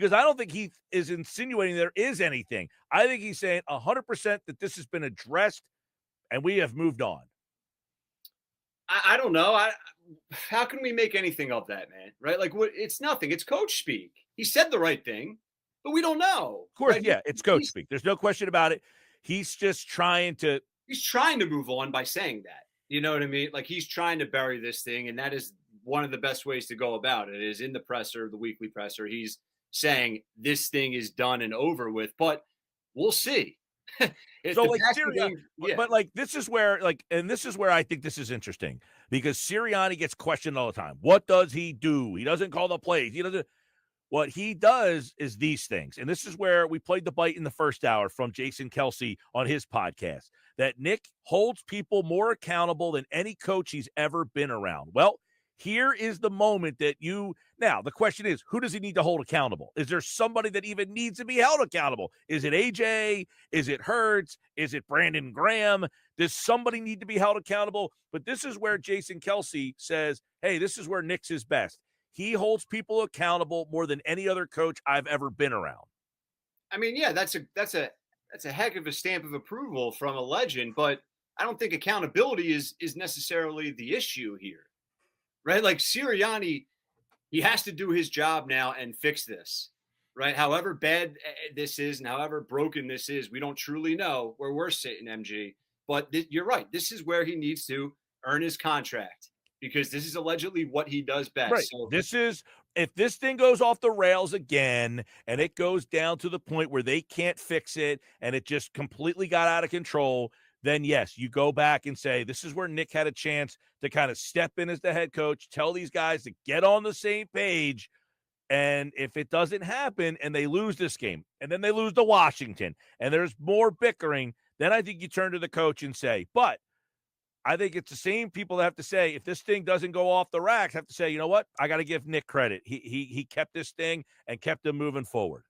because I don't think he is insinuating there is anything. I think he's saying 100% that this has been addressed and we have moved on. I don't know. How can we make anything of that, man? Right? Like, what? It's nothing. It's coach speak. He said the right thing, but we don't know. Of course, Right? yeah, it's coach He's speak. There's no question about it. He's just trying to he's trying to move on by saying that. You know what I mean? Like he's trying to bury this thing, and that is one of the best ways to go about it. Is in the presser, the weekly presser. He's saying this thing is done and over with, but we'll see. If so the like passing Syria, game, but, yeah, but like this is where and this is where I think this is interesting because Sirianni gets questioned all the time. What does he do? He doesn't call the plays. He doesn't. What he does is these things. And this is where we played the bite in the first hour from Jason Kelsey on his podcast that Nick holds people more accountable than any coach he's ever been around. Well, here is the moment that now the question is, who does he need to hold accountable? Is there somebody that even needs to be held accountable? Is it AJ? Is it Hurts? Is it Brandon Graham? Does somebody need to be held accountable? But this is where Jason Kelsey says, hey, this is where Nick's is best. He holds people accountable more than any other coach I've ever been around. I mean, yeah, that's a heck of a stamp of approval from a legend, but I don't think accountability is necessarily the issue here, right? Like Sirianni, he has to do his job now and fix this, right? However bad this is and however broken this is, we don't truly know where we're sitting, MG. But you're right. This is where he needs to earn his contract because this is allegedly what he does best. Right. So This is if this thing goes off the rails again and it goes down to the point where they can't fix it and it just completely got out of control, then yes, you go back and say, this is where Nick had a chance to kind of step in as the head coach, tell these guys to get on the same page. And if it doesn't happen and they lose this game and then they lose to Washington and there's more bickering, then I think you turn to the coach and say, but I think it's the same people that have to say, if this thing doesn't go off the racks, have to say, you know what? I got to give Nick credit. He kept this thing and kept them moving forward.